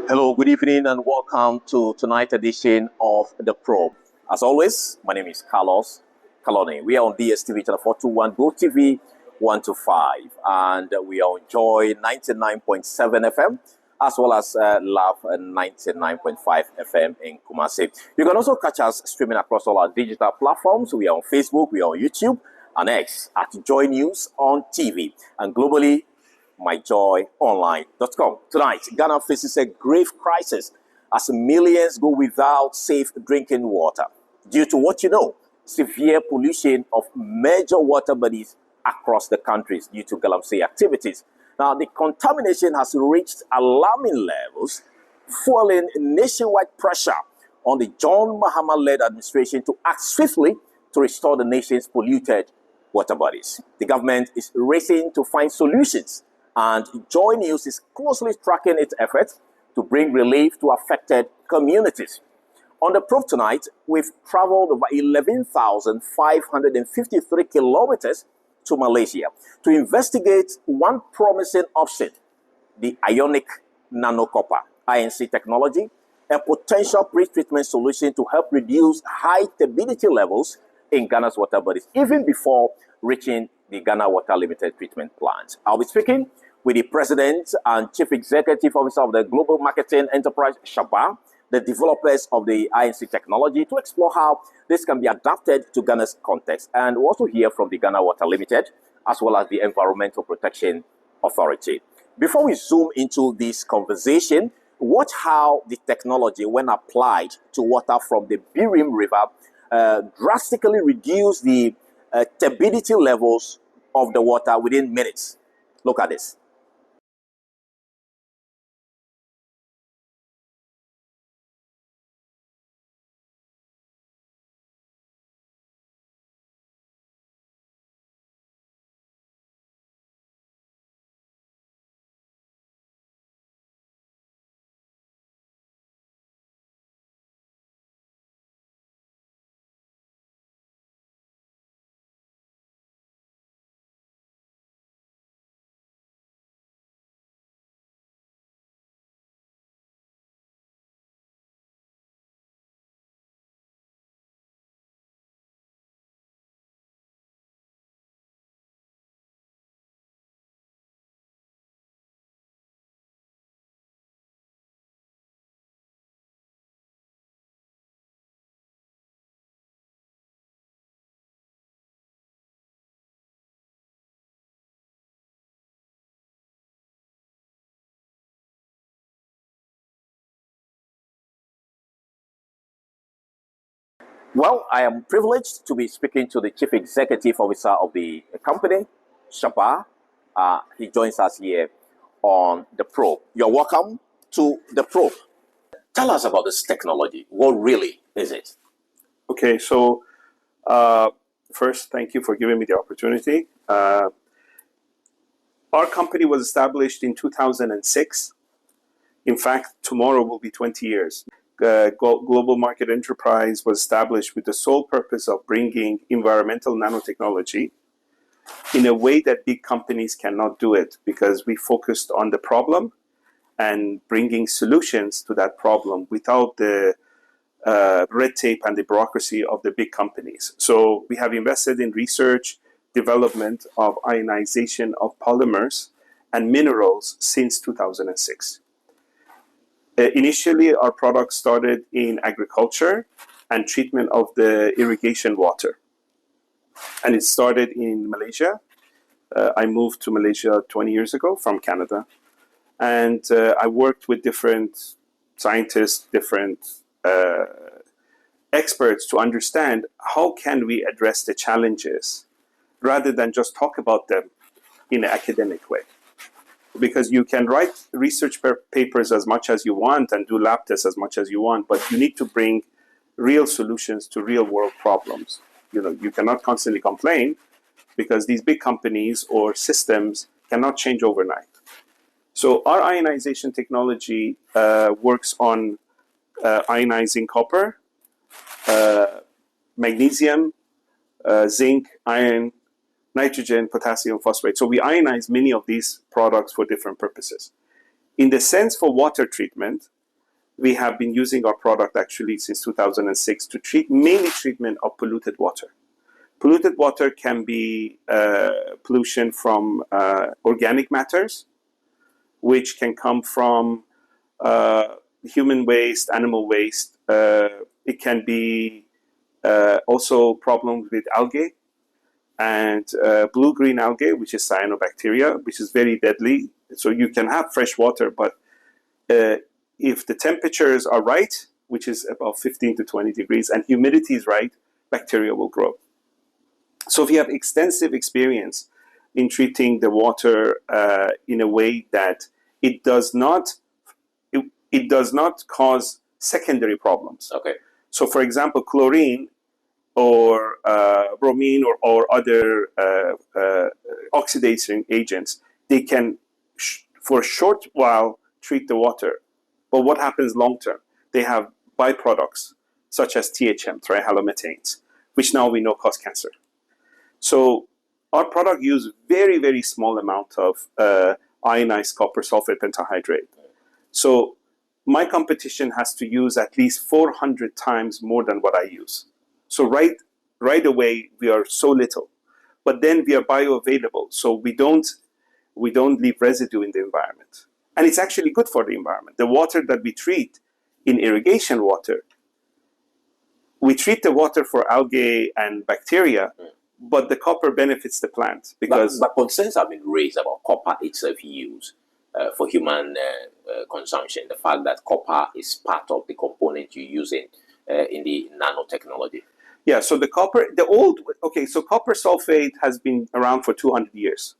Hello, good evening, and welcome to tonight's edition of The Probe. As always, my name is Carlos Calone. We are on DSTV channel 421, Go TV 125, and we are on Joy 99.7 FM, as well as Love 99.5 FM in Kumasi. You can also catch us streaming across all our digital platforms. We are on Facebook, we are on YouTube, and X at Joy News on TV, and globally myjoyonline.com. Tonight, Ghana faces a grave crisis as millions go without safe drinking water due to what you know, severe pollution of major water bodies across the countries due to galamsey activities. Now, the contamination has reached alarming levels, fueling nationwide pressure on the John Mahama-led administration to act swiftly to restore the nation's polluted water bodies. The government is racing to find solutions, and Joy News is closely tracking its efforts to bring relief to affected communities. On The Probe tonight, we've traveled over 11,553 kilometers to Malaysia to investigate one promising option, the IonicNanoCopper, INC technology, a potential pre-treatment solution to help reduce high turbidity levels in Ghana's water bodies, even before reaching the Ghana Water Limited treatment plant. I'll be speaking with the President and Chief Executive Officer of the Global Marketing Enterprise, Shaba, the developers of the INC technology, to explore how this can be adapted to Ghana's context. And we'll also hear from the Ghana Water Limited, as well as the Environmental Protection Authority. Before we zoom into this conversation, watch how the technology, when applied to water from the Birim River, drastically reduce the turbidity levels of the water within minutes. Look at this. Well, I am privileged to be speaking to the Chief Executive Officer of the company, Shaba. He joins us here on The Probe. You're welcome to The Probe. Tell us about this technology. What really is it? Okay, so first, thank you for giving me the opportunity. Our company was established in 2006. In fact, tomorrow will be 20 years. Global Market Enterprise was established with the sole purpose of bringing environmental nanotechnology in a way that big companies cannot do it, because we focused on the problem and bringing solutions to that problem without the red tape and the bureaucracy of the big companies. So we have invested in research, development of ionization of polymers and minerals since 2006. Initially, our products started in agriculture and treatment of the irrigation water. And it started in Malaysia. I moved to Malaysia 20 years ago from Canada. And I worked with different scientists, different experts to understand how can we address the challenges rather than just talk about them in an academic way. Because you can write research papers as much as you want and do lab tests as much as you want, but you need to bring real solutions to real world problems. You cannot constantly complain, because these big companies or systems cannot change overnight. So our ionization technology works on ionizing copper, magnesium, zinc, iron, nitrogen, potassium, phosphate. So we ionize many of these products for different purposes. In the sense for water treatment, we have been using our product actually since 2006 to treat mainly treatment of polluted water. Polluted water can be pollution from organic matters, which can come from human waste, animal waste. It can be also problems with algae and blue-green algae, which is cyanobacteria, which is very deadly. So you can have fresh water, but if the temperatures are right, which is about 15 to 20 degrees, and humidity is right, bacteria will grow. So we have extensive experience in treating the water in a way that it does not cause secondary problems. Okay. So, for example, chlorine or bromine or other oxidizing agents, they can, for a short while, treat the water. But what happens long term? They have byproducts such as THM, trihalomethanes, which now we know cause cancer. So our product uses very, very small amount of ionized copper sulfate pentahydrate. So my competition has to use at least 400 times more than what I use. So right away, we are so little. But then we are bioavailable, so we don't leave residue in the environment. And it's actually good for the environment. The water that we treat in irrigation water, we treat the water for algae and bacteria, but the copper benefits the plant because. But concerns have been raised about copper itself use for human consumption. The fact that copper is part of the component you're using in the nanotechnology. Yeah, so the copper, so copper sulfate has been around for 200 years,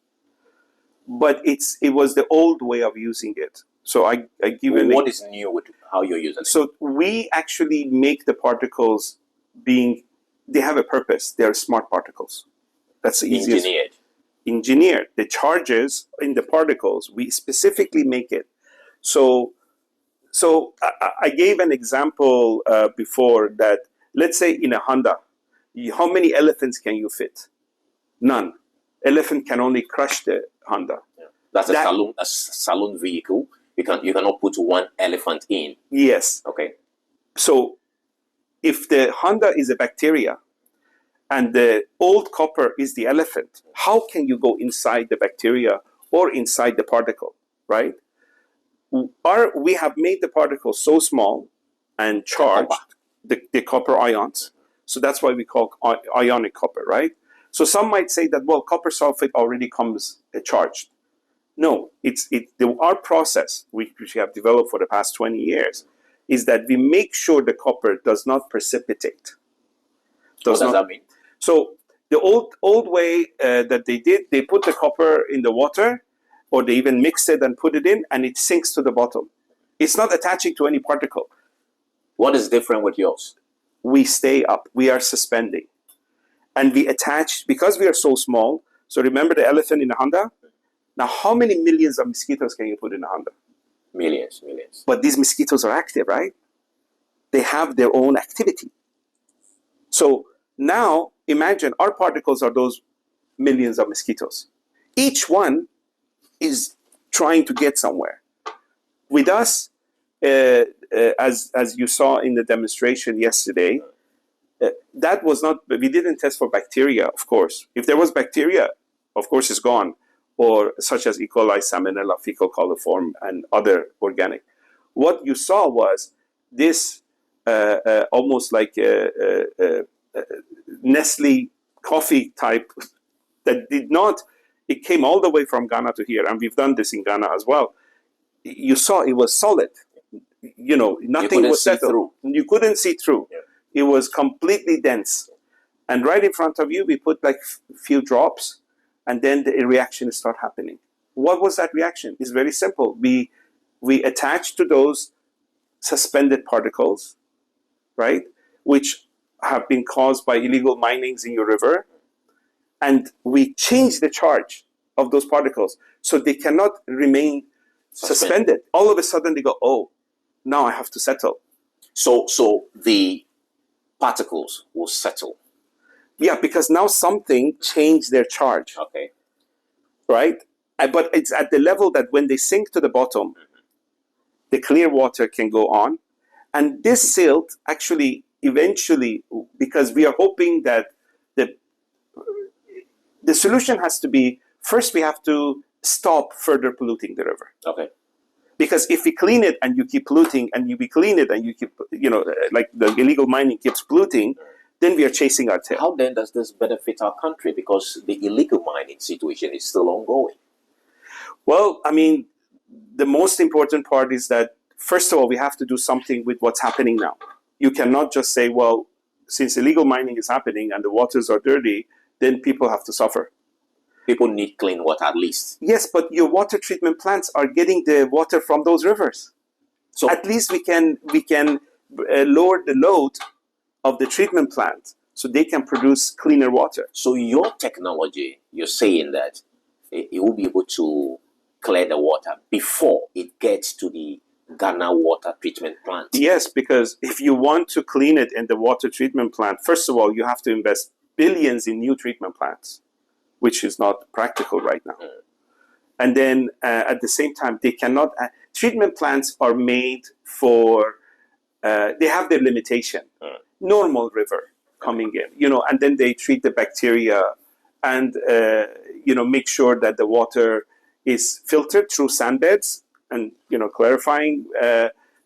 but it was the old way of using it. So I give you what is new with how you're using it? So we actually make the particles they have a purpose. They are smart particles. That's the easiest. Engineered. The charges in the particles, we specifically make it. So I gave an example before that, let's say in a Honda, how many elephants can you fit? None. Elephant can only crush the Honda. Yeah. That's a saloon vehicle. You cannot put one elephant in. Yes. Okay. So if the Honda is a bacteria and the old copper is the elephant, how can you go inside the bacteria or inside the particle, right? We have made the particle so small and charged, the copper ions. So that's why we call ionic copper, right? So some might say that, well, copper sulfate already comes charged. No, our process, which we have developed for the past 20 years, is that we make sure the copper does not precipitate. What does that mean? So the old way that they did, they put the copper in the water, or they even mixed it and put it in, and it sinks to the bottom. It's not attaching to any particle. What is different with yours? We stay up. We are suspending. And we attach, because we are so small, so remember the elephant in a Honda? Now, how many millions of mosquitoes can you put in a Honda? Millions. But these mosquitoes are active, right? They have their own activity. So now, imagine our particles are those millions of mosquitoes. Each one is trying to get somewhere. With us, as you saw in the demonstration yesterday, that was not, we didn't test for bacteria, of course. If there was bacteria, of course it's gone, or such as E. coli, Salmonella, fecal coliform, and other organic. What you saw was this almost like Nestle coffee type that did not, it came all the way from Ghana to here, and we've done this in Ghana as well. You saw it was solid. You know, nothing was settled. You couldn't see through. Yeah. It was completely dense. And right in front of you, we put like a few drops, and then the reaction start happening. What was that reaction? It's very simple. We attach to those suspended particles, right, which have been caused by illegal minings in your river, and we change the charge of those particles so they cannot remain suspended. All of a sudden they go, oh, now I have to settle. So the particles will settle. Yeah, because now something changed their charge. Okay. Right? But it's at the level that when they sink to the bottom, the clear water can go on, And this silt actually eventually, because we are hoping that the solution has to be, first we have to stop further polluting the river. Okay. Because if we clean it and you keep polluting, and we clean it and you keep, like the illegal mining keeps polluting, then we are chasing our tail. How then does this benefit our country? Because the illegal mining situation is still ongoing. Well, I mean, the most important part is that, first of all, we have to do something with what's happening now. You cannot just say, well, since illegal mining is happening and the waters are dirty, then people have to suffer. People need clean water at least. Yes, but your water treatment plants are getting the water from those rivers. So at least we can lower the load of the treatment plant so they can produce cleaner water. So your technology, you're saying that it will be able to clear the water before it gets to the Ghana water treatment plant? Yes, because if you want to clean it in the water treatment plant, first of all, you have to invest billions in new treatment plants, which is not practical right now. And then at the same time, they cannot, treatment plants are made for, they have their limitation. Normal river coming in, and then they treat the bacteria and, make sure that the water is filtered through sand beds and, clarifying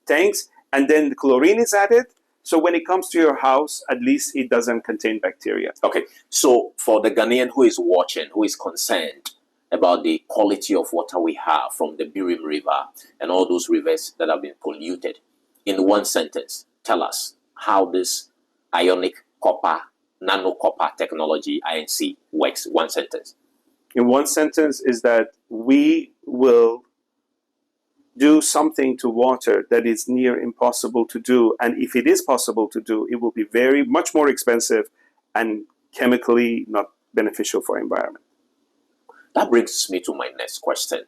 tanks. And then the chlorine is added. So when it comes to your house, at least it doesn't contain bacteria. Okay, so for the Ghanaian who is watching, who is concerned about the quality of water we have from the Birim River and all those rivers that have been polluted, in one sentence, tell us how this IonicCopper, NanoCopper technology, INC, works. One sentence. In one sentence is that we will do something to water that is near impossible to do. And if it is possible to do, it will be very much more expensive and chemically not beneficial for environment. That brings me to my next question.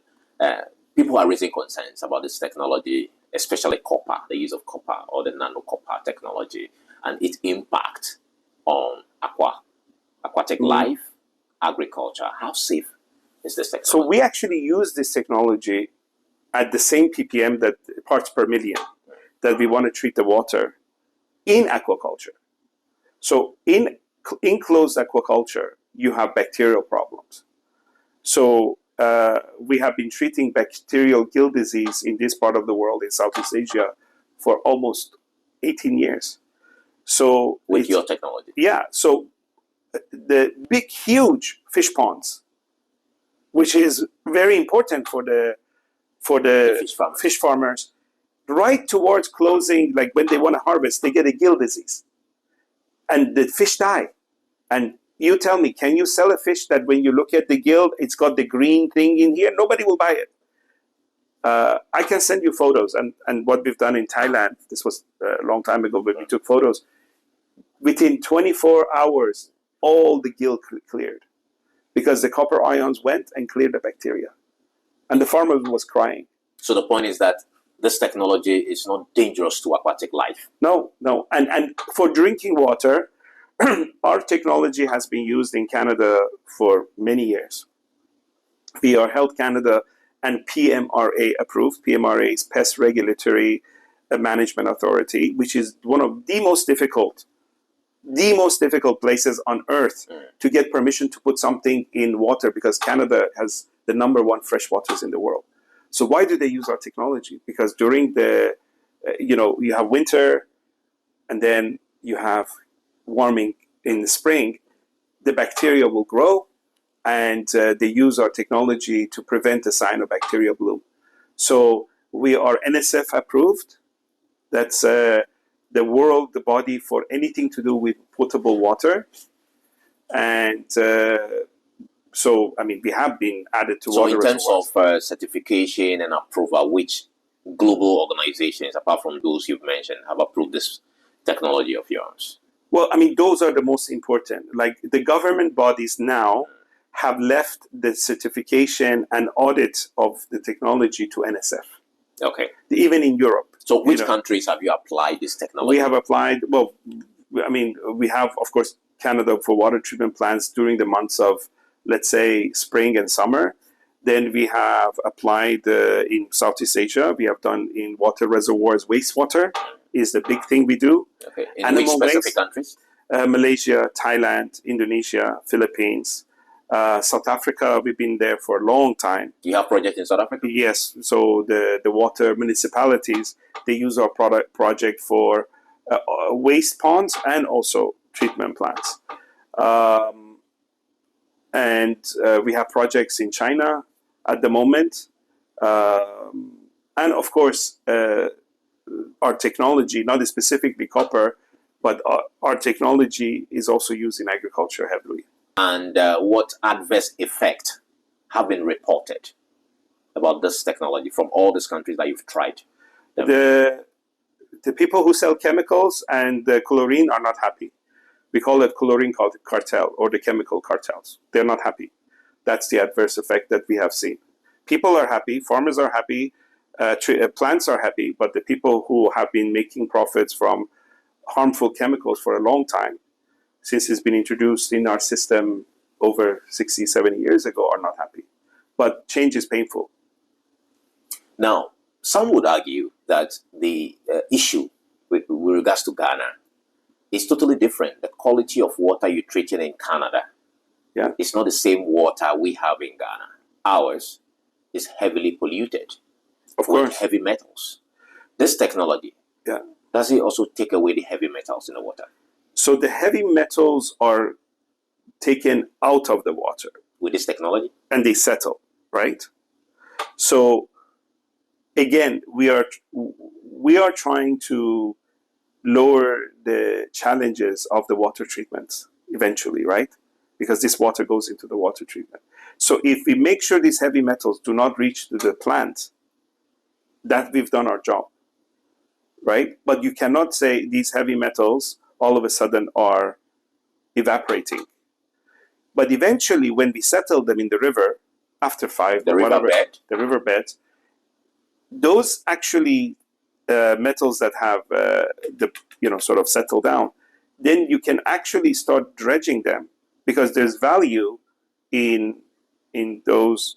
People are raising concerns about this technology, especially copper, the use of copper or the NanoCopper technology and its impact on aquatic life, agriculture. How safe is this technology? So we actually use this technology at the same ppm, that parts per million, that we want to treat the water in aquaculture. So in enclosed aquaculture, you have bacterial problems. So we have been treating bacterial gill disease in this part of the world, in Southeast Asia, for almost 18 years. So with your technology? Yeah. So the big, huge fish ponds, which is very important for the fish farmers, right towards closing, like when they want to harvest, they get a gill disease. And the fish die. And you tell me, can you sell a fish that when you look at the gill, it's got the green thing in here? Nobody will buy it. I can send you photos. And what we've done in Thailand, this was a long time ago, but we took photos. Within 24 hours, all the gill cleared because the copper ions went and cleared the bacteria. And the farmer was crying. So the point is that this technology is not dangerous to aquatic life? No. And for drinking water, our technology has been used in Canada for many years. We are Health Canada and PMRA approved. PMRA is Pest Regulatory Management Authority, which is one of the most difficult places on earth to get permission to put something in water, because Canada has the #1 freshwaters in the world. So why do they use our technology? Because during the, you have winter and then you have warming in the spring, the bacteria will grow, and they use our technology to prevent the cyanobacteria bloom. So we are NSF approved. That's the body for anything to do with potable water. And so, I mean, we have been added to water. So in terms of certification and approval, which global organizations, apart from those you've mentioned, have approved this technology of yours? Well, I mean, those are the most important. Like the government bodies now have left the certification and audit of the technology to NSF. Okay. Even in Europe. So which countries have you applied this technology? We have applied, well, I mean, we have, of course, Canada for water treatment plants during the months of, let's say, spring and summer. Then we have applied in Southeast Asia. We have done in water reservoirs, wastewater, is the big thing we do. Okay. In which specific countries? Malaysia, Thailand, Indonesia, Philippines, South Africa. We've been there for a long time. Do you have projects in South Africa? Yes. So the water municipalities, they use our project for waste ponds and also treatment plants. And we have projects in China at the moment. And of course, our technology, not specifically copper, but our technology is also used in agriculture heavily. And what adverse effects have been reported about this technology from all these countries that you've tried? The people who sell chemicals and the chlorine are not happy. We call it chlorine cartel or the chemical cartels. They're not happy. That's the adverse effect that we have seen. People are happy, farmers are happy, plants are happy, but the people who have been making profits from harmful chemicals for a long time, since it's been introduced in our system over 60, 70 years ago, are not happy. But change is painful. Now, some would argue that the issue with regards to Ghana is totally different. The quality of water you treated in Canada is not the same water we have in Ghana. Ours is heavily polluted with heavy metals. This technology, does it also take away the heavy metals in the water? So the heavy metals are taken out of the water with this technology, and they settle, right? So again, we are trying to lower the challenges of the water treatment eventually, right? Because this water goes into the water treatment. So if we make sure these heavy metals do not reach to the plant, that we've done our job, right? But you cannot say these heavy metals all of a sudden are evaporating. But eventually, when we settle them in the river, after the riverbed, those actually metals that have sort of settled down, then you can actually start dredging them because there's value in those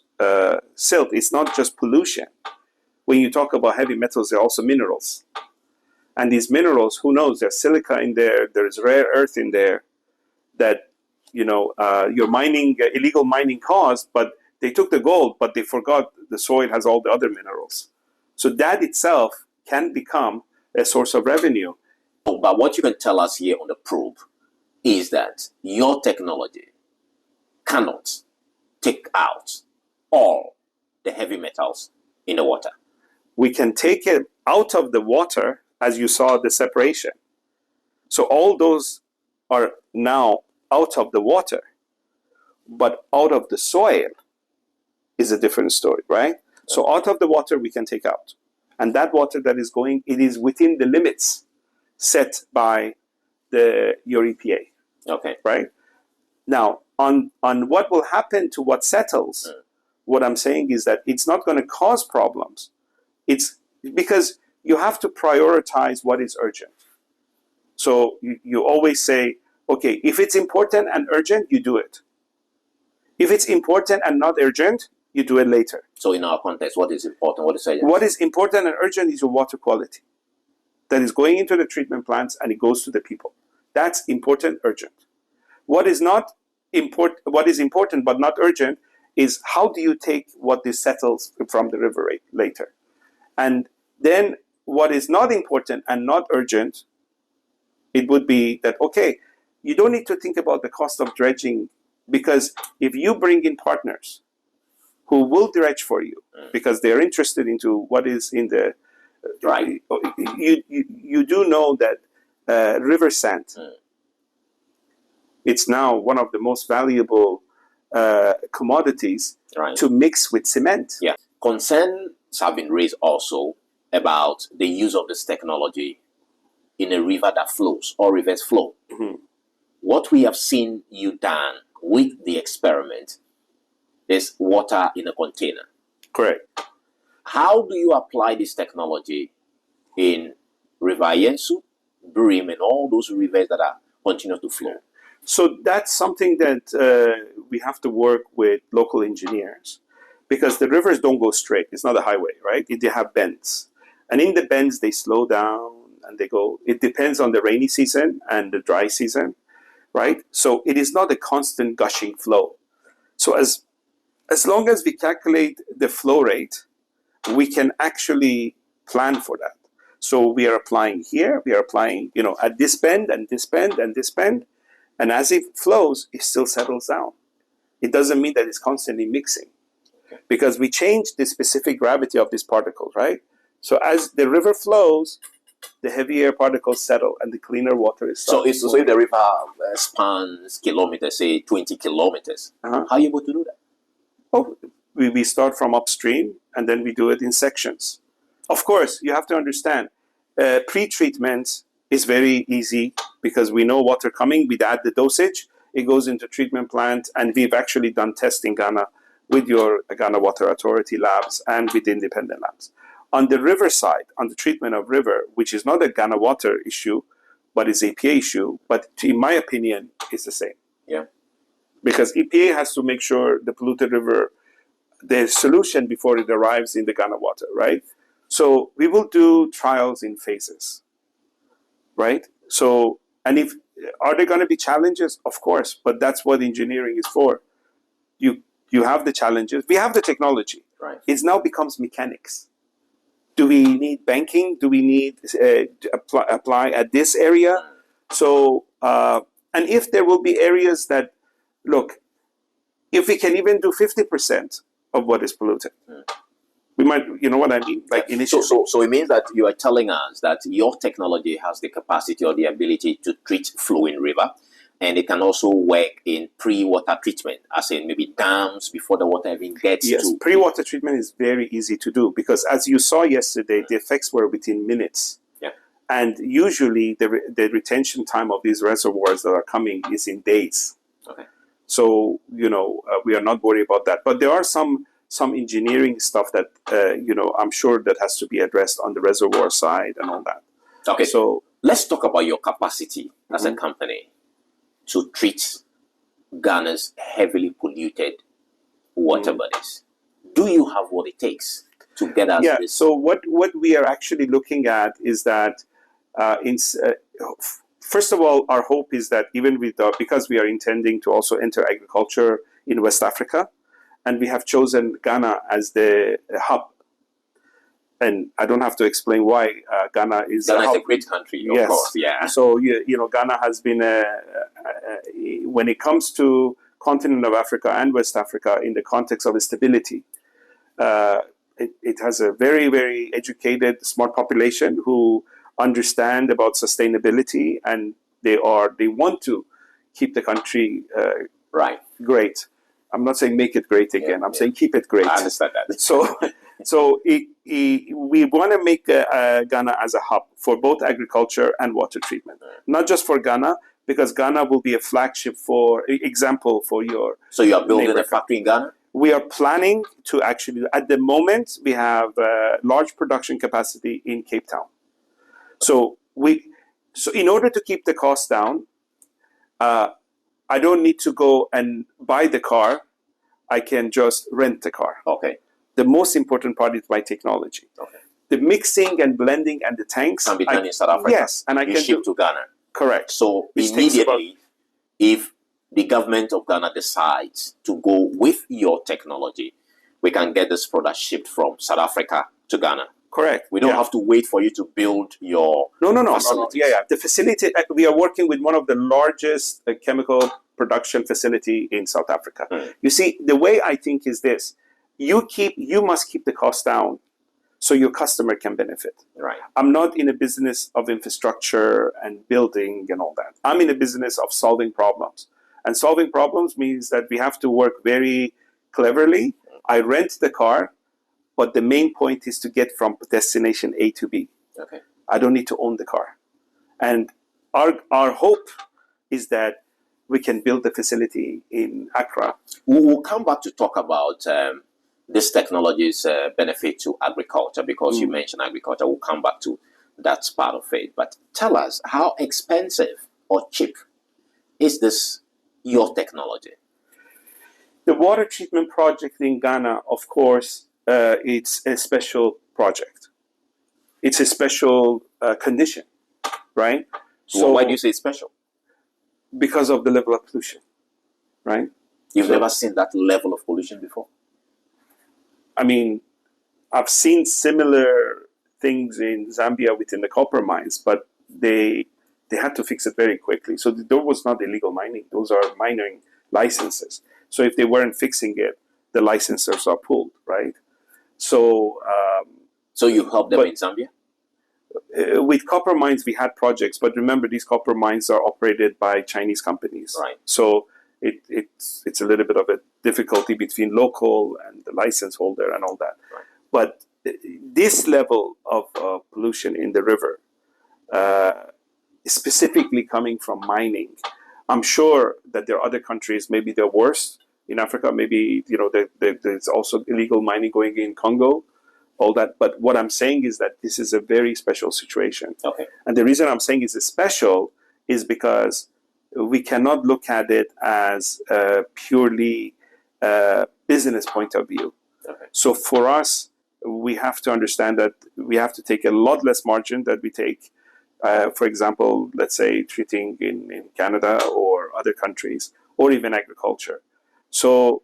silt. It's not just pollution. When you talk about heavy metals, there are also minerals. And these minerals, who knows, there's silica in there, there's rare earth in there that, your illegal mining caused, but they took the gold, but they forgot the soil has all the other minerals. So that itself can become a source of revenue. But what you can tell us here on the probe is that your technology cannot take out all the heavy metals in the water. We can take it out of the water, as you saw the separation. So all those are now out of the water, but out of the soil is a different story, right? So out of the water we can take out. And that water that is going, it is within the limits set by your EPA. Okay. Right? Now, on what will happen to what settles, what I'm saying is that it's not going to cause problems. It's because you have to prioritize what is urgent. So you always say, okay, if it's important and urgent, you do it. If it's important and not urgent, you do it later. So in our context, what is important? What is urgent? What is important and urgent is your water quality. That is going into the treatment plants and it goes to the people. That's important, urgent. What is important but not urgent is how do you take what this settles from the river later. And then what is not important and not urgent, it would be that, okay, you don't need to think about the cost of dredging, because if you bring in partners who will dredge for you because they're interested into what is in the right, you do know that river sand, it's now one of the most valuable commodities to mix with cement. Yeah. Concerns have been raised also about the use of this technology in a river that flows or reverse flow. Mm-hmm. What we have seen you done with the experiment is water in a container. Correct. How do you apply this technology in River Yensu, Brim, and all those rivers that are continue to flow? So that's something that we have to work with local engineers, because the rivers don't go straight. It's not a highway, right? They have bends. And in the bends, they slow down and they go. It depends on the rainy season and the dry season, right? So it is not a constant gushing flow. So as long as we calculate the flow rate, we can actually plan for that. So we are applying here, we are applying, at this bend and this bend and this bend, and as it flows, it still settles down. It doesn't mean that it's constantly mixing, because we change the specific gravity of these particles, right? So as the river flows, the heavier particles settle and the cleaner water is so if the river spans kilometers, say 20 kilometers, how are you able to do that? Oh, we start from upstream and then we do it in sections. Of course, you have to understand, pre-treatment is very easy because we know water coming, we add the dosage, it goes into treatment plant, and we've actually done tests in Ghana with your Ghana Water Authority labs and with independent labs. On the river side, on the treatment of river, which is not a Ghana Water issue, but is EPA issue, but in my opinion, it's the same. Yeah. Because EPA has to make sure the polluted river, the solution before it arrives in the Ghana water, right? So we will do trials in phases, right? So, and are there going to be challenges? Of course, but that's what engineering is for. You have the challenges. We have the technology. Right. It now becomes mechanics. Do we need banking? Do we need to apply at this area? So, and if there will be areas that, look, if we can even do 50% of what is polluted, we might, you know what I mean? Like initially. So it means that you are telling us that your technology has the capacity or the ability to treat flowing river, and it can also work in pre-water treatment, as in maybe dams before the water even gets to... Yes, pre-water treatment is very easy to do because as you saw yesterday, the effects were within minutes. Yeah. And usually the retention time of these reservoirs that are coming is in days. Okay. So, we are not worried about that. But there are some engineering stuff that, I'm sure that has to be addressed on the reservoir side and all that. Okay, so let's talk about your capacity as a company to treat Ghana's heavily polluted water bodies. Do you have what it takes to get us this? So what we are actually looking at is that, first of all, our hope is that even because we are intending to also enter agriculture in West Africa, and we have chosen Ghana as the hub. And I don't have to explain why Ghana is a great country, of course. Yeah. So Ghana has been when it comes to continent of Africa and West Africa in the context of stability, it has a very, very educated, smart population who understand about sustainability, and they want to keep the country great. I'm not saying make it great again. I'm saying keep it great. I understand that. So we want to make Ghana as a hub for both agriculture and water treatment. Not just for Ghana, because Ghana will be a flagship example for your... So you are building a factory in Ghana? We are planning to actually, at the moment, we have large production capacity in Cape Town. So in order to keep the cost down, I don't need to go and buy the car. I can just rent the car. Okay. The most important part is my technology. Okay. The mixing and blending and the tanks can be done in South Africa. Yes, and I can ship to Ghana. Correct. So immediately, if the government of Ghana decides to go with your technology, we can get this product shipped from South Africa to Ghana. Correct. We don't have to wait for you to build your facilities. Yeah. The facility, we are working with one of the largest chemical production facility in South Africa. You see, the way I think is this: you must keep the cost down so your customer can benefit. Right. I'm not in a business of infrastructure and building and all that. I'm in a business of solving problems. And solving problems means that we have to work very cleverly. I rent the car, but the main point is to get from destination A to B. Okay. I don't need to own the car. And our hope is that we can build the facility in Accra. We'll come back to talk about this technology's benefit to agriculture, because you mentioned agriculture. We'll come back to that part of it. But tell us, how expensive or cheap is this, your technology? The water treatment project in Ghana, of course, it's a special project. It's a special condition. right? So why do you say it's special? Because of the level of pollution, right? You've never seen that level of pollution before? I mean, I've seen similar things in Zambia within the copper mines, but they had to fix it very quickly. So there was not illegal mining; those are mining licenses. So if they weren't fixing it, the licenses are pulled, right? So, so you helped them in Zambia? With copper mines, we had projects, but remember, these copper mines are operated by Chinese companies, right? So it's a little bit of a difficulty between local and the license holder and all that. Right. But this level of pollution in the river, specifically coming from mining, I'm sure that there are other countries, maybe they're worse in Africa. Maybe there's also illegal mining going in Congo, all that. But what I'm saying is that this is a very special situation. Okay. And the reason I'm saying it's special is because we cannot look at it as a purely business point of view. Okay. So for us, we have to understand that we have to take a lot less margin that we take, for example, let's say treating in Canada or other countries, or even agriculture. So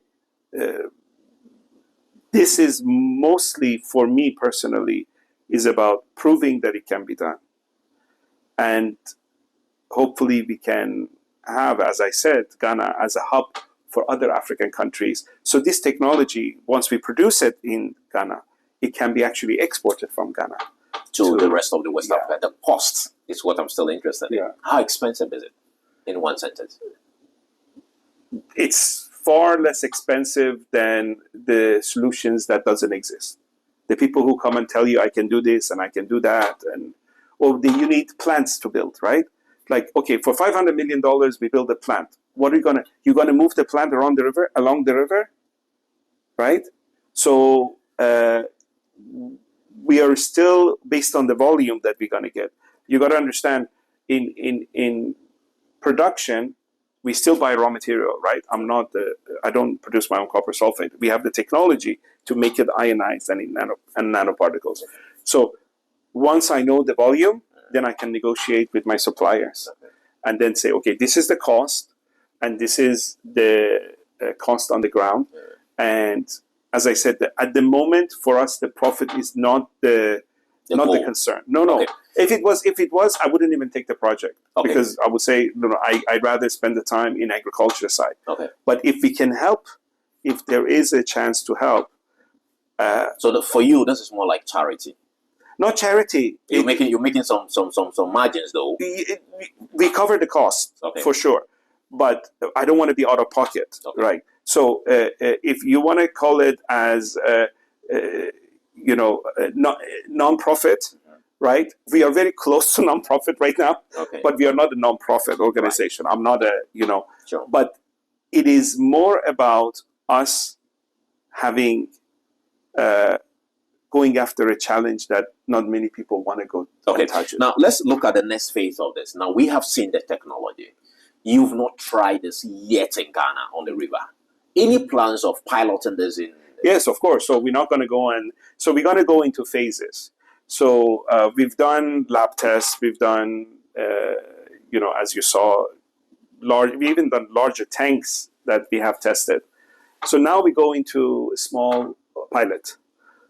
this is mostly, for me personally, is about proving that it can be done. And hopefully we can have, as I said, Ghana as a hub for other African countries. So this technology, once we produce it in Ghana, it can be actually exported from Ghana to the rest of the West Africa. The cost is what I'm still interested in. Yeah. How expensive is it, in one sentence? It's far less expensive than the solutions that doesn't exist. The people who come and tell you, I can do this and I can do that, you need plants to build, right? Like, okay, for $500 million, we build a plant. What are you're gonna move the plant along the river, right? So we are still based on the volume that we're gonna get. You gotta understand, in production, we still buy raw material, right? I don't produce my own copper sulfate. We have the technology to make it ionized and in nanoparticles. So once I know the volume, then I can negotiate with my suppliers and then say, okay, this is the cost and this is the cost on the ground. And as I said, at the moment for us, the profit is not the concern. No. Okay. If it was, I wouldn't even take the project because I would say, I'd rather spend the time in agriculture side. Okay. But if we can help, if there is a chance to help. So for you, this is more like charity. Not charity. You're making some margins though. We cover the cost for sure, but I don't want to be out of pocket, right? So if you want to call it as non-profit, right? We are very close to non-profit right now, but we are not a non-profit organization. Right. I'm not Sure. But it is more about us having. Going after a challenge that not many people want to go and touch it. Now, let's look at the next phase of this. Now, we have seen the technology. You've not tried this yet in Ghana on the river. Any plans of piloting this in? Yes, of course. So we're not going to go so we're going to go into phases. So we've done lab tests. We've done, as you saw, we even done larger tanks that we have tested. So now we go into a small pilot.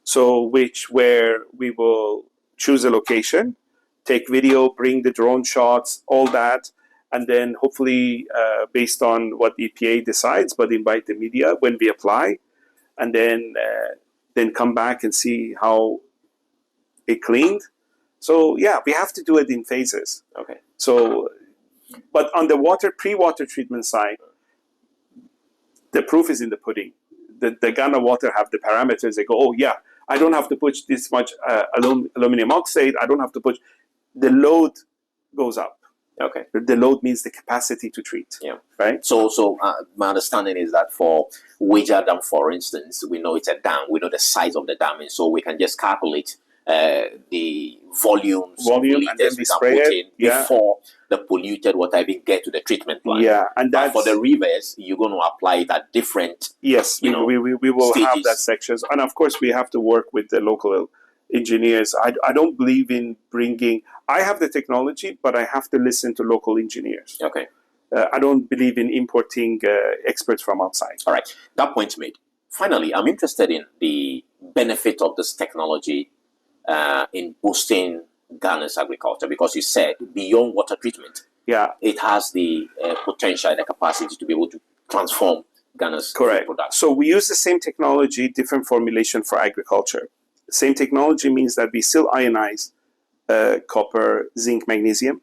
So where we will choose a location, take video, bring the drone shots, all that, and then hopefully based on what EPA decides, but invite the media when we apply, and then come back and see how it cleaned. So yeah, we have to do it in phases. Okay. So, but on the pre-water treatment side, the proof is in the pudding. The Ghana water have the parameters. They go, oh yeah, I don't have to put this much aluminum oxide. I don't have to put. The load goes up. Okay. The load means the capacity to treat. Yeah. Right. So my understanding is that for Wager Dam, for instance, we know it's a dam. We know the size of the dam, and so we can just calculate the volumes and then we spray it before the polluted water even get to the treatment plant. Yeah, and that's, for the rivers, you're going to apply it at different. Yes, we will stages. have that sections, and of course we have to work with the local engineers. I don't believe in bringing. I have the technology, but I have to listen to local engineers. Okay. I don't believe in importing experts from outside. All right. That point made. Finally, I'm interested in the benefit of this technology in boosting Ghana's agriculture, because you said beyond water treatment, it has the potential, the capacity to be able to transform Ghana's food production. So we use the same technology, different formulation for agriculture. Same technology means that we still ionize copper, zinc, magnesium,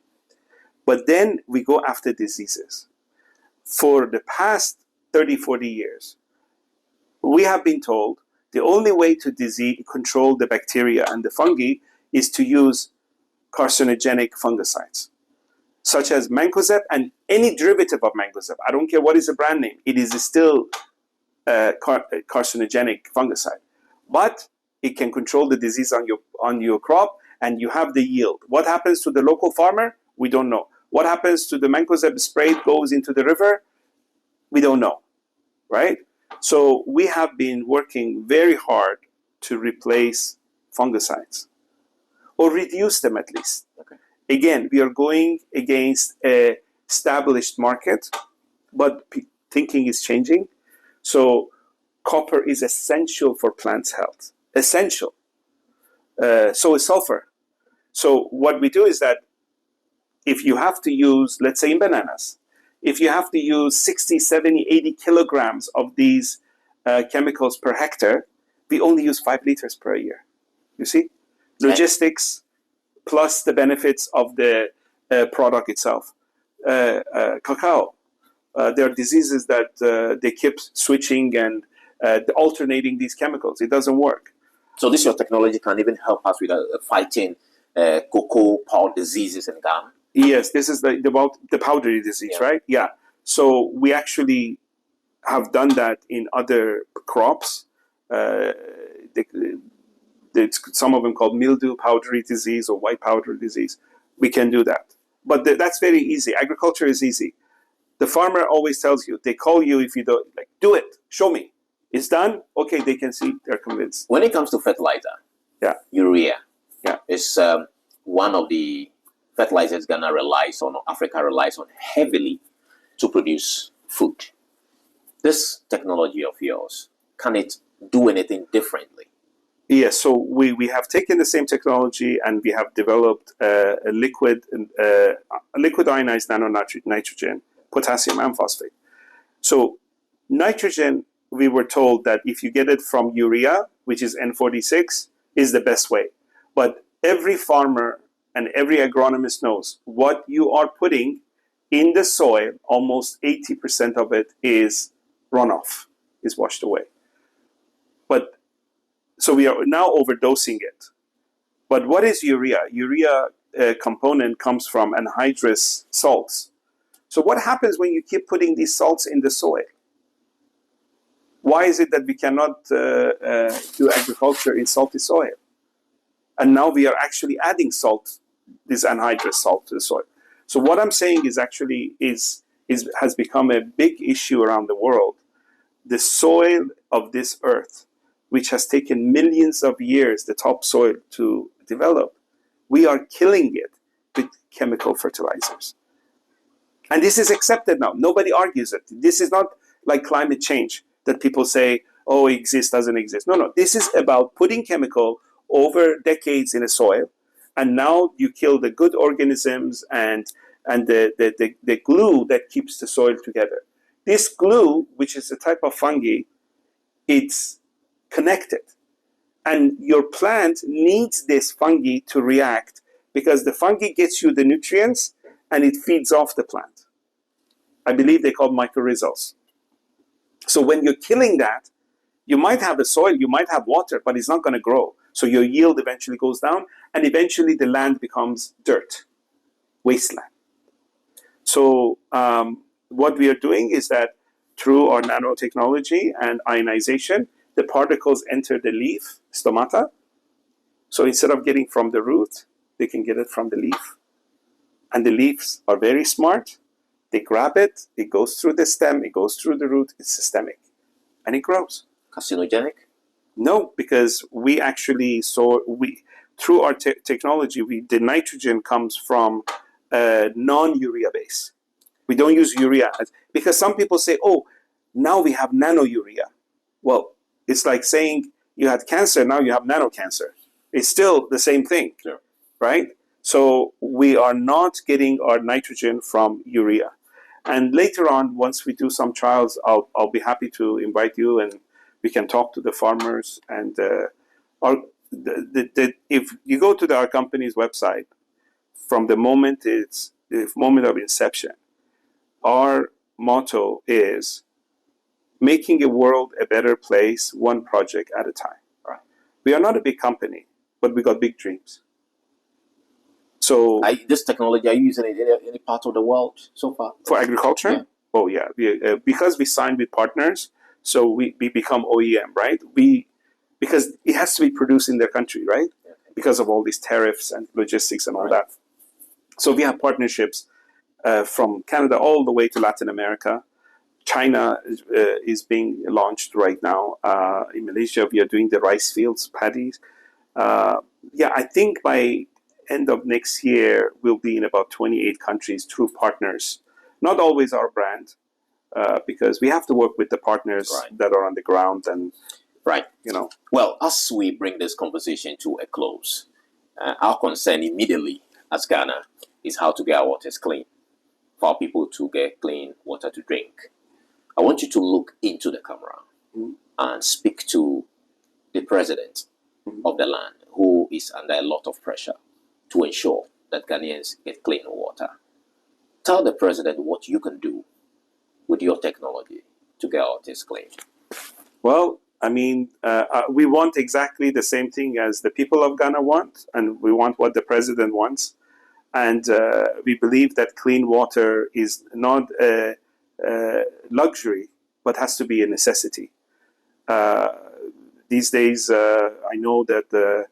but then we go after diseases. For the past 30, 40 years, we have been told the only way to control the bacteria and the fungi is to use carcinogenic fungicides, such as mancozeb and any derivative of mancozeb. I don't care what is the brand name. It is still a carcinogenic fungicide. But it can control the disease on your crop, and you have the yield. What happens to the local farmer? We don't know. What happens to the mancozeb spray goes into the river? We don't know, right? So we have been working very hard to replace fungicides, or reduce them at least. Okay. Again, we are going against an established market, but thinking is changing. So copper is essential for plants' health. Essential. So is sulfur. So what we do is that if you have to use, let's say in bananas, if you have to use 60, 70, 80 kilograms of these chemicals per hectare, we only use 5 liters per year. You see? Logistics plus the benefits of the product itself. Cacao. There are diseases that they keep switching and alternating these chemicals. It doesn't work. So this your technology can even help us with fighting cocoa pod diseases in Ghana? Yes, this is about the powdery disease, right? Yeah. So we actually have done that in other crops. Some of them called mildew powdery disease or white powdery disease. We can do that. But that's very easy. Agriculture is easy. The farmer always tells you, they call you if you don't, like, do it, show me. It's done. Okay, they can see, they're convinced. When it comes to fertilizer, urea, is one of the fertilizers Ghana relies on, or Africa relies on heavily to produce food. This technology of yours, can it do anything differently? Yes, so we have taken the same technology and we have developed a liquid ionized nitrogen, potassium and phosphate. So nitrogen, we were told that if you get it from urea, which is N46, is the best way. But every farmer and every agronomist knows what you are putting in the soil, almost 80% of it is runoff, is washed away. But so we are now overdosing it. But what is urea? Urea component comes from anhydrous salts. So what happens when you keep putting these salts in the soil? Why is it that we cannot do agriculture in salty soil? And now we are actually adding salt, this anhydrous salt, to the soil. So what I'm saying is actually has become a big issue around the world. The soil of this earth, which has taken millions of years, the topsoil, to develop, we are killing it with chemical fertilizers. And this is accepted now. Nobody argues it. This is not like climate change that people say, oh, it exists, doesn't exist. No. This is about putting chemical over decades in a soil, and now you kill the good organisms and the glue that keeps the soil together. This glue, which is a type of fungi, it's connected. And your plant needs this fungi to react because the fungi gets you the nutrients and it feeds off the plant. I believe they're called mycorrhizals. So when you're killing that, you might have a soil, you might have water, but it's not going to grow. So your yield eventually goes down, and eventually the land becomes dirt, wasteland. So what we are doing is that through our nanotechnology and ionization, the particles enter the leaf, stomata. So instead of getting from the root, they can get it from the leaf. And the leaves are very smart. They grab it, it goes through the stem, it goes through the root, it's systemic. And it grows. Carcinogenic? No, because we actually through our technology, the nitrogen comes from a non-urea base. We don't use urea because some people say, "Oh, now we have nano-urea." Well, it's like saying you had cancer, now you have nano-cancer. It's still the same thing, Sure. right? So we are not getting our nitrogen from urea. And later on, once we do some trials, I'll be happy to invite you and we can talk to the farmers. And if you go to our company's website, from the moment of inception, our motto is making a world a better place, one project at a time. Right. We are not a big company, but we got big dreams. So this technology, are you using it in any part of the world so far? For agriculture? Yeah. Oh, yeah. Because we signed with partners, so we become OEM, right? Because it has to be produced in their country, right? Yeah. Because of all these tariffs and logistics and all Right. that. So we have partnerships from Canada all the way to Latin America. China is being launched right now. In Malaysia, we are doing the rice fields, paddies. I think by end of next year, we'll be in about 28 countries through partners. Not always our brand, because we have to work with the partners Right. that are on the ground and, Right. you know. Well, as we bring this conversation to a close, our concern immediately as Ghana is how to get our waters clean, for our people to get clean water to drink. I want you to look into the camera and speak to the president of the land, who is under a lot of pressure to ensure that Ghanaians get clean water. Tell the president what you can do with your technology to get our waters clean. Well, I mean, we want exactly the same thing as the people of Ghana want, and we want what the president wants. And we believe that clean water is not a luxury, but has to be a necessity. These days, I know that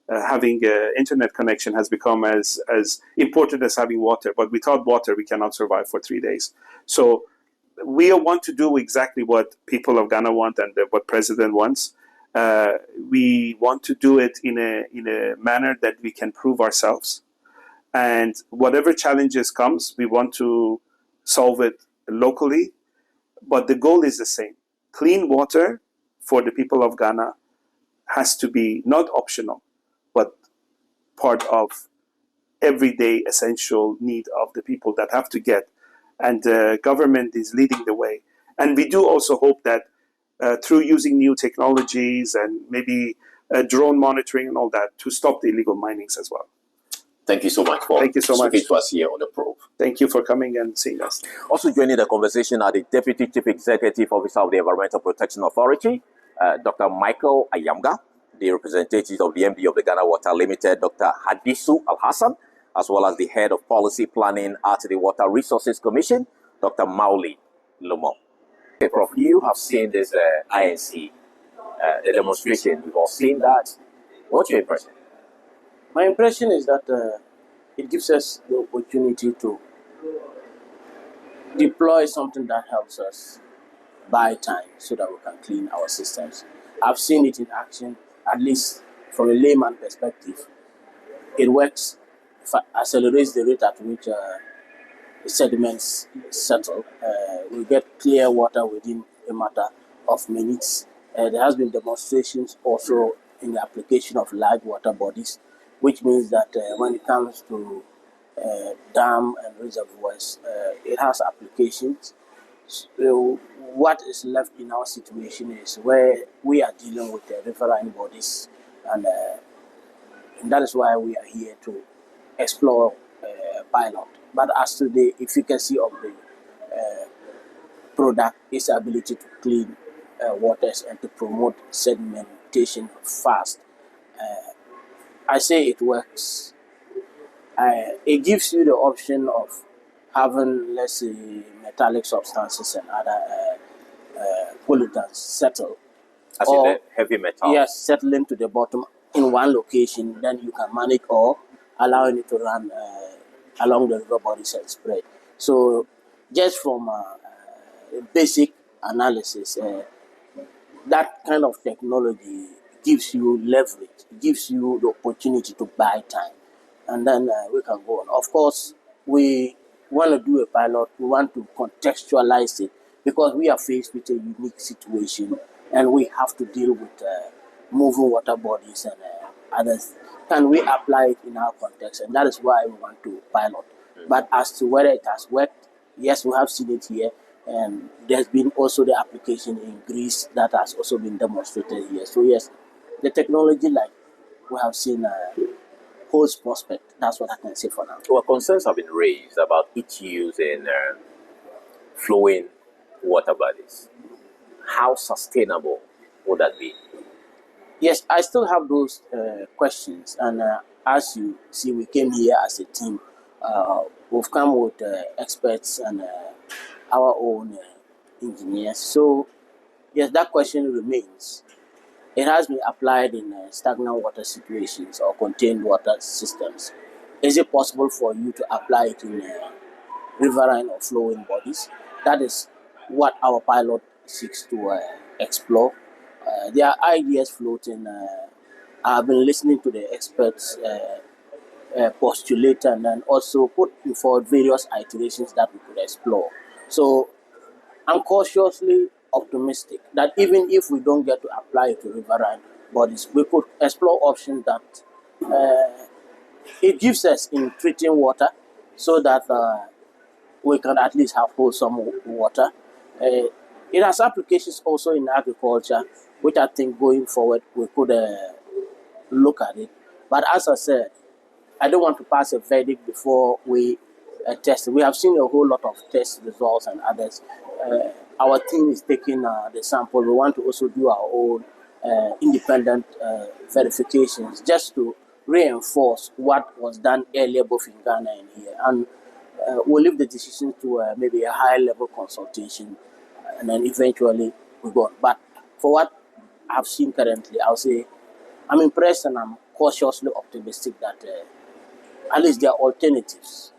having an internet connection has become as important as having water. But without water, we cannot survive for 3 days. So we want to do exactly what people of Ghana want and what President wants. We want to do it in a manner that we can prove ourselves. And whatever challenges comes, we want to solve it locally. But the goal is the same. Clean water for the people of Ghana has to be not optional, but part of everyday essential need of the people that have to get. And the government is leading the way. And we do also hope that through using new technologies and maybe drone monitoring and all that, to stop the illegal minings as well. Thank you so much for speaking to us here on the probe. Thank you for coming and seeing us. Also joining the conversation are the Deputy Chief Executive Officer of the Environmental Protection Authority, Dr. Michael Ayamga, the representative of the MD of the Ghana Water Limited, Dr. Hadisu Al-Hassan, as well as the Head of Policy Planning at the Water Resources Commission, Dr. Mauli Lomo. Okay, Prof, you have seen this INC, the demonstration. You've all seen that. What's your impression? My impression is that it gives us the opportunity to deploy something that helps us buy time so that we can clean our systems. I've seen it in action, at least from a layman perspective. It works, accelerates the rate at which the sediments settle. We get clear water within a matter of minutes. There has been demonstrations also in the application of large water bodies, which means that when it comes to dam and reservoirs, it has applications. So what is left in our situation is where we are dealing with the riverine bodies, and that is why we are here to explore pilot. But as to the efficacy of the product, its ability to clean waters and to promote sedimentation fast, I say it works. It gives you the option of having, let's say, metallic substances and other pollutants settle. As in the heavy metal? Yes, settling to the bottom in one location. Then you can manage, or allowing it to run along the river bodies and spread. So just from basic analysis, that kind of technology gives you leverage, gives you the opportunity to buy time, and then we can go on. Of course, we want to do a pilot, we want to contextualize it because we are faced with a unique situation and we have to deal with moving water bodies and others. Can we apply it in our context? And that is why we want to pilot. But as to whether it has worked, yes, we have seen it here. And there's been also the application in Greece that has also been demonstrated here. So yes, the technology, like we have seen, holds prospect. That's what I can say for now. Well, concerns have been raised about its use in flowing water bodies. How sustainable would that be? Yes, I still have those questions. And as you see, we came here as a team. We've come with experts and our own engineers. So, yes, that question remains. It has been applied in stagnant water situations or contained water systems. Is it possible for you to apply it in riverine or flowing bodies? That is what our pilot seeks to explore. There are ideas floating. I've been listening to the experts postulate and then also put forward various iterations that we could explore. So I'm cautiously optimistic that even if we don't get to apply it to riverine bodies, we could explore options that it gives us in treating water so that we can at least have wholesome water. It has applications also in agriculture, which I think going forward we could look at it. But as I said, I don't want to pass a verdict before we test it. We have seen a whole lot of test results and others. Our team is taking the sample. We want to also do our own independent verifications just to reinforce what was done earlier both in Ghana and here. And we'll leave the decision to maybe a high level consultation and then eventually we go on. But for what I've seen currently, I'll say I'm impressed and I'm cautiously optimistic that at least there are alternatives.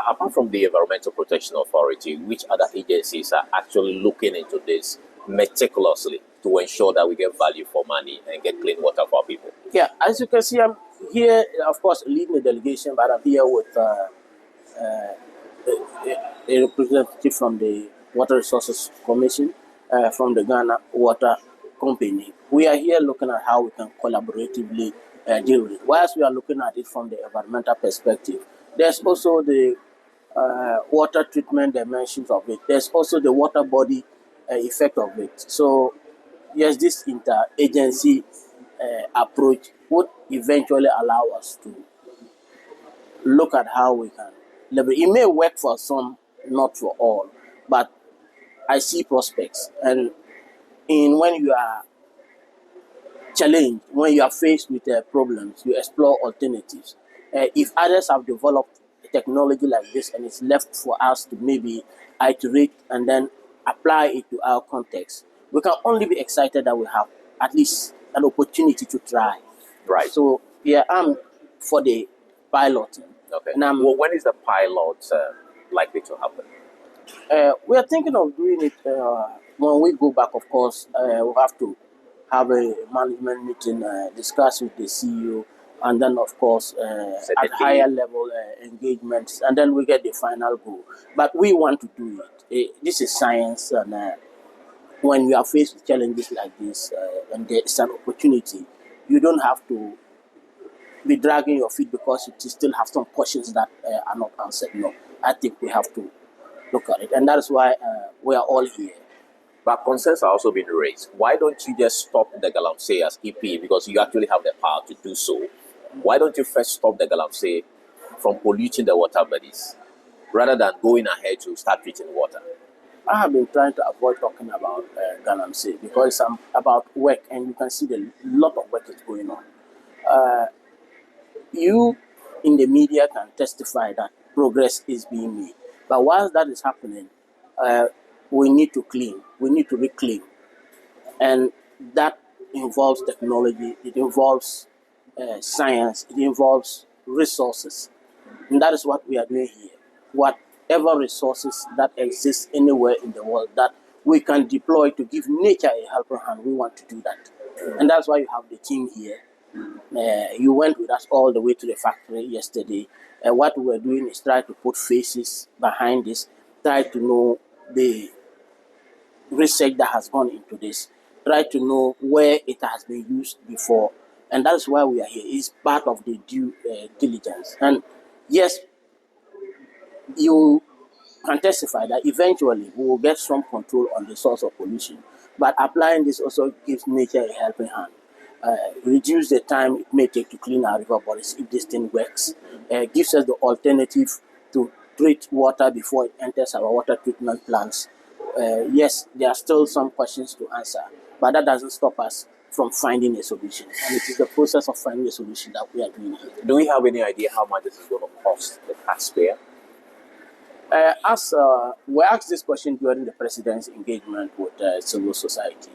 Apart from the Environmental Protection Authority, which other agencies are actually looking into this meticulously to ensure that we get value for money and get clean water for our people? Yeah, as you can see, I'm here, of course, leading the delegation, but I'm here with a representative from the Water Resources Commission, from the Ghana Water Company. We are here looking at how we can collaboratively deal with it. Whilst we are looking at it from the environmental perspective, there's also the water treatment dimensions of it. There's also the water body effect of it. So, yes, this interagency approach would eventually allow us to look at how we can leverage. It may work for some, not for all, but I see prospects. And when you are challenged, when you are faced with problems, you explore alternatives. If others have developed technology like this and it's left for us to maybe iterate and then apply it to our context, we can only be excited that we have at least an opportunity to try. Right. So, yeah, I'm for the piloting. Okay. And well, when is the pilot likely to happen? We are thinking of doing it when we go back, of course. We'll have to have a management meeting, discuss with the CEO, and then, of course, at higher level engagements, and then we get the final goal. But we want to do it. This is science, and when you are faced with challenges like this, and there is an opportunity, you don't have to be dragging your feet because you still have some questions that are not answered. No, I think we have to look at it, and that is why we are all here. But concerns are also being raised. Why don't you just stop the Galamsey as EP, because you actually have the power to do so? Why don't you first stop the Galamsey from polluting the water bodies rather than going ahead to start treating water? I have been trying to avoid talking about Galamsey because it's about work, and you can see the lot of work is going on. You in the media can testify that progress is being made. But whilst that is happening, we need to clean, we need to reclaim. And that involves technology, it involves science, it involves resources. And that is what we are doing here. Whatever resources that exist anywhere in the world that we can deploy to give nature a helping hand, we want to do that. And that's why you have the team here. You went with us all the way to the factory yesterday. What we were doing is try to put faces behind this, try to know the research that has gone into this, try to know where it has been used before. And that's why we are here. It's part of the due diligence. And yes, you can testify that eventually we will get some control on the source of pollution. But applying this also gives nature a helping hand. Reduce the time it may take to clean our river bodies if this thing works. Gives us the alternative to treat water before it enters our water treatment plants. Yes, there are still some questions to answer, but that doesn't stop us from finding a solution. And it is the process of finding a solution that we are doing here. Do we have any idea how much this is going to cost the taxpayer? We asked this question during the president's engagement with civil society,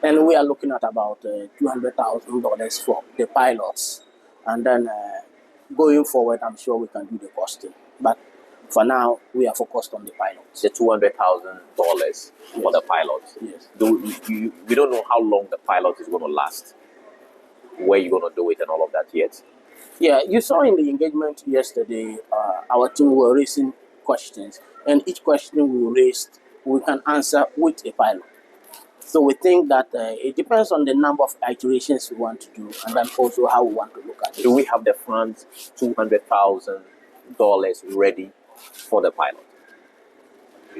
and we are looking at about $200,000 for the pilots, and then going forward, I'm sure we can do the costing. But for now, we are focused on the pilots. The $200,000 for the pilots. Yes. We don't know how long the pilot is going to last, where you're going to do it, and all of that yet. Yeah, you saw in the engagement yesterday, our team were raising questions, and each question we raised, we can answer with a pilot. So we think that it depends on the number of iterations we want to do, and then also how we want to look at it. Do we have the funds, $200,000 ready for the pilot?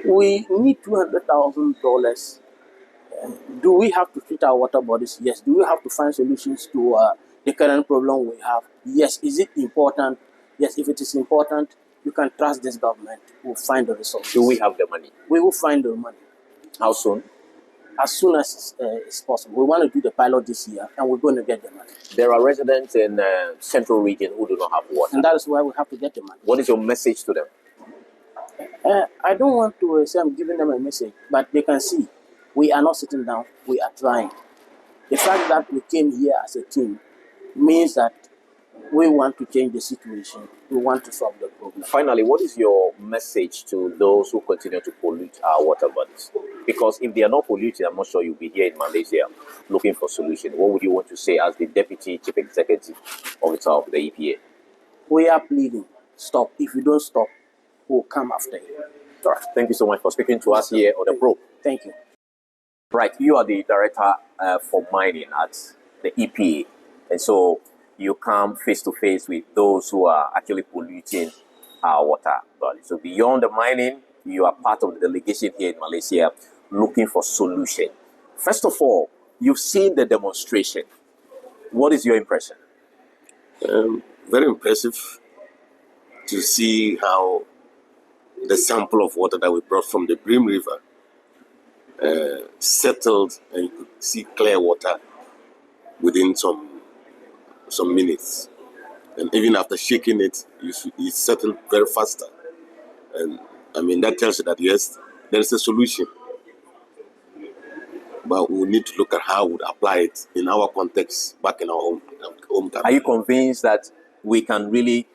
We need $200,000. Do we have to treat our water bodies? Yes. Do we have to find solutions to the current problem we have? Yes. Is it important? Yes. If it is important, you can trust this government. We'll find the resources. Do we have the money? We will find the money. How soon? As soon as it's possible. We want to do the pilot this year, and we're going to get the money. There are residents in central region who do not have water. And that is why we have to get the money. What is your message to them? I don't want to say I'm giving them a message, but they can see we are not sitting down, we are trying. The fact that we came here as a team means that we want to change the situation. We want to solve the problem. Finally, what is your message to those who continue to pollute our water bodies? Because if they are not polluted, I'm not sure you'll be here in Malaysia looking for solution. What would you want to say as the Deputy Chief Executive Officer of the EPA? We are pleading, stop. If you don't stop, we'll come after you. All right. Thank you so much for speaking to us here on the probe. Thank you. Right. You are the Director for Mining at the EPA. And so you come face to face with those who are actually polluting our water bodies. So beyond the mining, you are part of the delegation here in Malaysia looking for solution. First of all, you've seen the demonstration. What is your impression? Very impressive to see how the sample of water that we brought from the Brim River settled, and you could see clear water within some minutes. And even after shaking it, it settled very faster. And I mean, that tells you that yes, there is a solution. But we need to look at how we would apply it in our context back in our home country. Are you convinced that we can really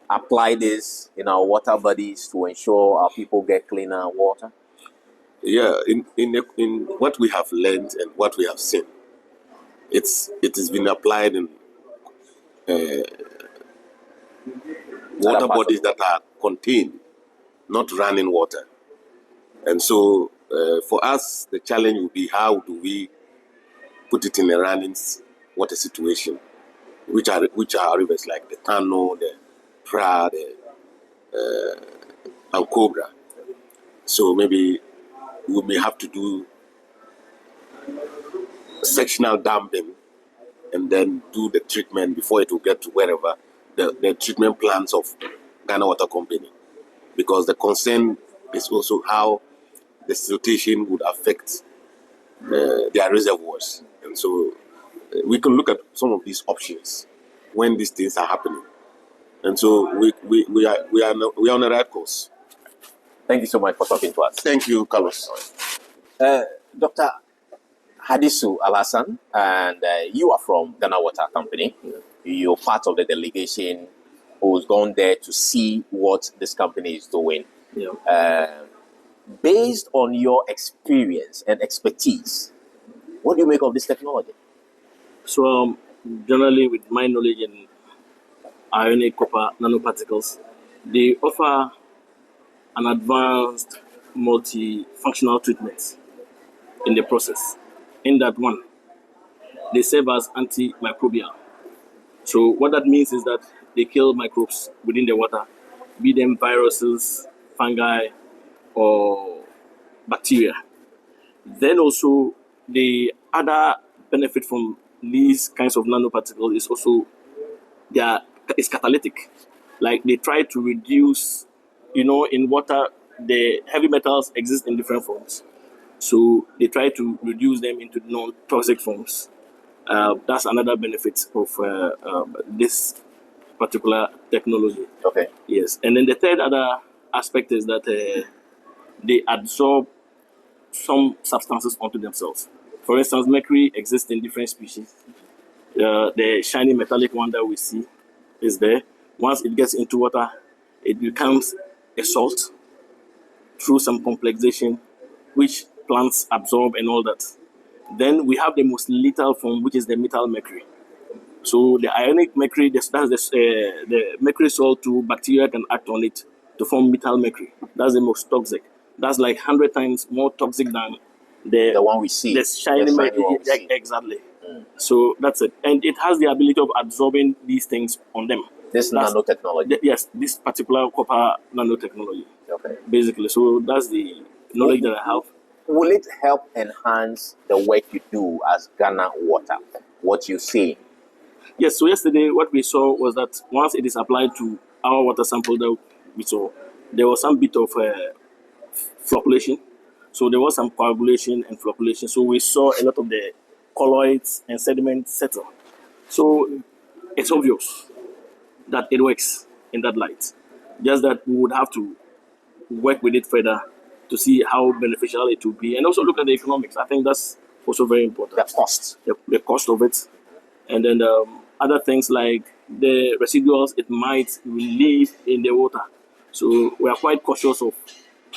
apply this in our water bodies to ensure our people get cleaner water? Yeah, in what we have learned and what we have seen, it has been applied in water bodies that are contained, not running water. And so for us, the challenge will be how do we put it in a running water situation, which are rivers like the Tano, the Pra, and Cobra. So maybe we may have to do sectional damping and then do the treatment before it will get to wherever the treatment plants of Ghana Water Company. Because the concern is also how the siltation would affect their reservoirs. And so we can look at some of these options when these things are happening. And so we are on the right course. Thank you so much for talking to us. Thank you, Carlos. Dr. Hadisu Alhassan, and you are from Ghana Water Company. You're part of the delegation who's gone there to see what this company is doing. Yeah. Based on your experience and expertise, what do you make of this technology? So, generally, with my knowledge in ionic copper nanoparticles, they offer an advanced multifunctional treatment in the process. In that one, they serve as antimicrobial. So what that means is that they kill microbes within the water, be them viruses, fungi, or bacteria. Then also the other benefit from these kinds of nanoparticles is also is catalytic. Like they try to reduce, in water the heavy metals exist in different forms. So they try to reduce them into non-toxic forms. That's another benefit of this particular technology. Okay. Yes, and then the third other aspect is that they absorb some substances onto themselves. For instance, mercury exists in different species. The shiny metallic one that we see is there. Once it gets into water, it becomes a salt through some complexation, which plants absorb and all that. Then we have the most lethal form, which is the methyl mercury. So the ionic mercury, that's the mercury salt to bacteria can act on it to form methyl mercury. That's the most toxic. That's like 100 times more toxic than The one we see. the shiny mercury. one we see. Exactly. So that's it. And it has the ability of absorbing these things on them. This nanotechnology. Yes, this particular copper nanotechnology. Okay. Basically. So that's the knowledge that I have. Will it help enhance the work you do as Ghana Water? What you see? Yes, so yesterday what we saw was that once it is applied to our water sample that we saw, there was some bit of flocculation. So there was some coagulation and flocculation. So we saw a lot of the colloids and sediment settle. So it's obvious that it works in that light. Just that we would have to work with it further to see how beneficial it will be, and also look at the economics. I think that's also very important. The cost. The cost of it, and then other things like the residuals it might leave in the water. So we are quite cautious of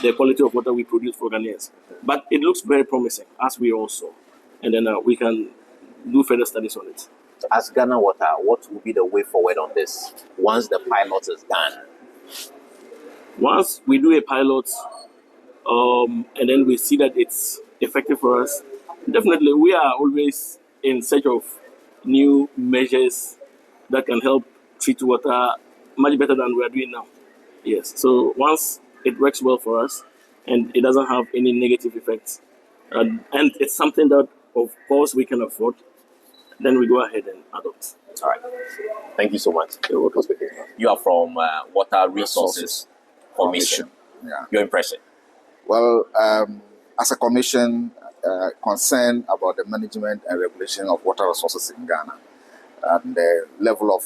the quality of water we produce for Ghanaians. But it looks very promising, as we also, and then we can do further studies on it. As Ghana Water, what will be the way forward on this once the pilot is done? Once we do a pilot, and then we see that it's effective for us, definitely we are always in search of new measures that can help treat water much better than we are doing now. Yes, so once it works well for us and it doesn't have any negative effects, and it's something that of course we can afford, then we go ahead and adopt. All right. Thank you so much. You're welcome. You are from Water Resources Commission. Yeah. Your impression? Well, as a commission concerned about the management and regulation of water resources in Ghana and the level of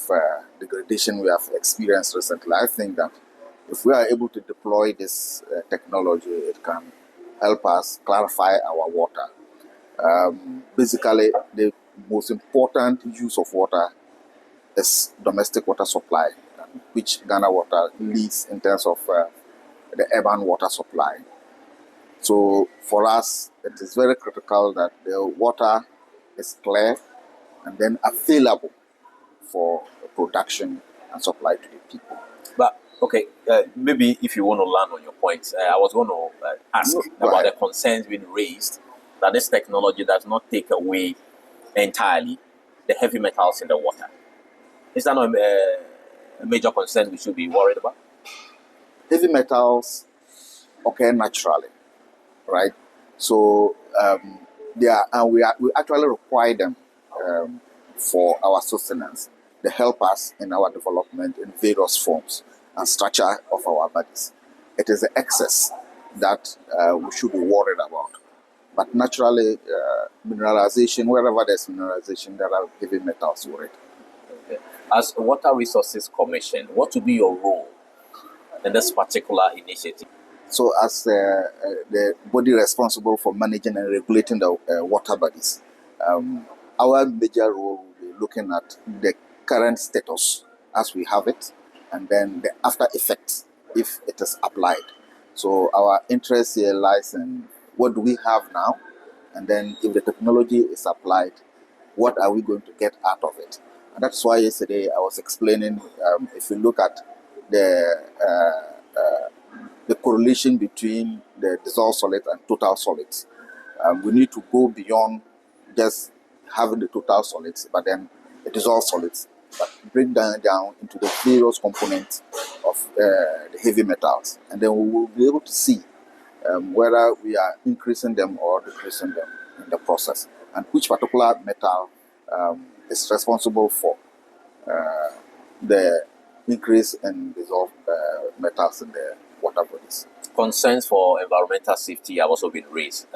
degradation we have experienced recently, I think that if we are able to deploy this technology, it can help us clarify our water. Basically, the most important use of water is domestic water supply, which Ghana Water leads in terms of the urban water supply. So for us, it is very critical that the water is clear and then available for production and supply to the people. But okay, maybe if you want to land on your point, I was going to ask about the concerns being raised that this technology does not take away entirely the heavy metals in the water. Is that not a major concern we should be worried about? Heavy metals occur naturally, right? So they are, and we actually require them for our sustenance. They help us in our development in various forms and structure of our bodies. It is the excess that we should be worried about. But naturally, mineralization, wherever there's mineralization, there are heavy metals with it. Okay. As Water Resources Commission, what will be your role in this particular initiative? So as the body responsible for managing and regulating the water bodies, our major role will be looking at the current status as we have it, and then the after effects if it is applied. So our interest here lies in what do we have now, and then if the technology is applied, what are we going to get out of it? And that's why yesterday I was explaining, if you look at the correlation between the dissolved solids and total solids, we need to go beyond just having the total solids, but then the dissolved solids, but break down into the various components of the heavy metals. And then we will be able to see whether we are increasing them or decreasing them in the process, and which particular metal is responsible for the increase in dissolved metals in the water bodies. Concerns for environmental safety have also been raised.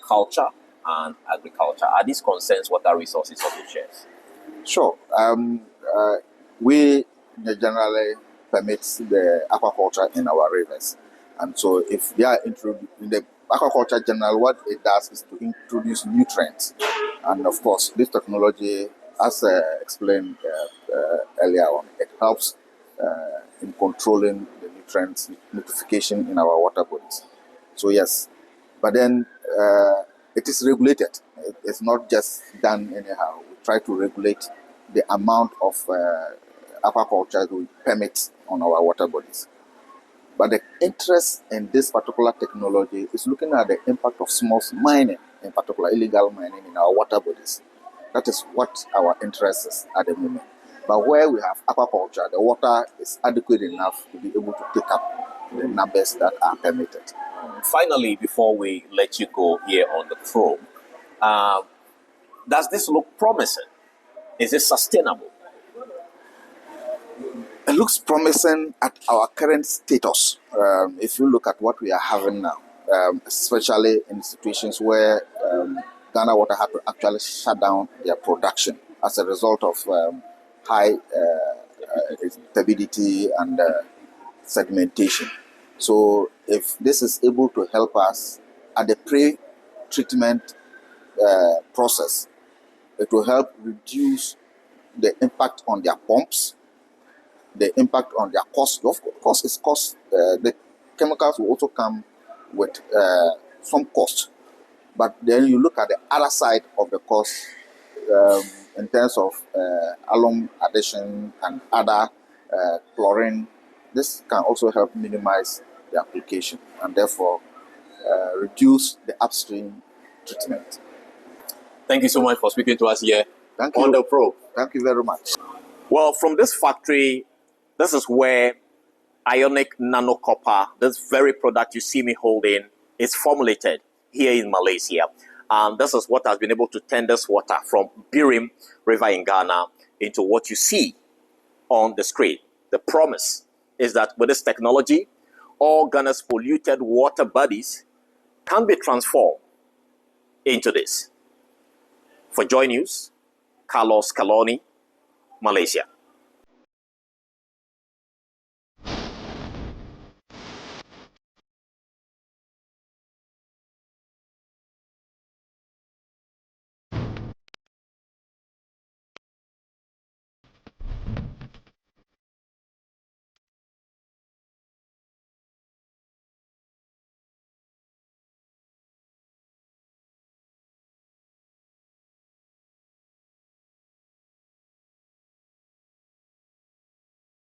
Aquaculture and agriculture. Are these concerns water resources also shares? Sure. We generally permit the aquaculture in our rivers, and so if they are in the aquaculture general, what it does is to introduce nutrients, and of course this technology, as explained earlier on, it helps in controlling the nutrients nitrification in our water bodies. So yes, but then it is regulated. It's not just done anyhow. We try to regulate the amount of aquaculture we permit on our water bodies. But the interest in this particular technology is looking at the impact of small mining, in particular illegal mining in our water bodies. That is what our interest is at the moment. But where we have aquaculture, the water is adequate enough to be able to take up the numbers that are permitted. Finally, before we let you go here on the probe, does this look promising? Is it sustainable? It looks promising at our current status. If you look at what we are having now, especially in situations where Ghana Water had to actually shut down their production as a result of high turbidity and sedimentation. So if this is able to help us at the pre-treatment process, it will help reduce the impact on their pumps, the impact on their cost. Of course, it's cost. The chemicals will also come with some cost. But then you look at the other side of the cost in terms of alum addition and other chlorine. This can also help minimize the application and therefore reduce the upstream treatment. Thank you so much for speaking to us here Thank you. on the probe. Thank you very much. Well, from this factory, this is where IonicNanoCopper, this very product you see me holding, is formulated here in Malaysia. And this is what has been able to turn this water from Birim River in Ghana into what you see on the screen. The promise is that with this technology, all Ghana's polluted water bodies can be transformed into this. For Joy News, Carlos Caloni, Malaysia.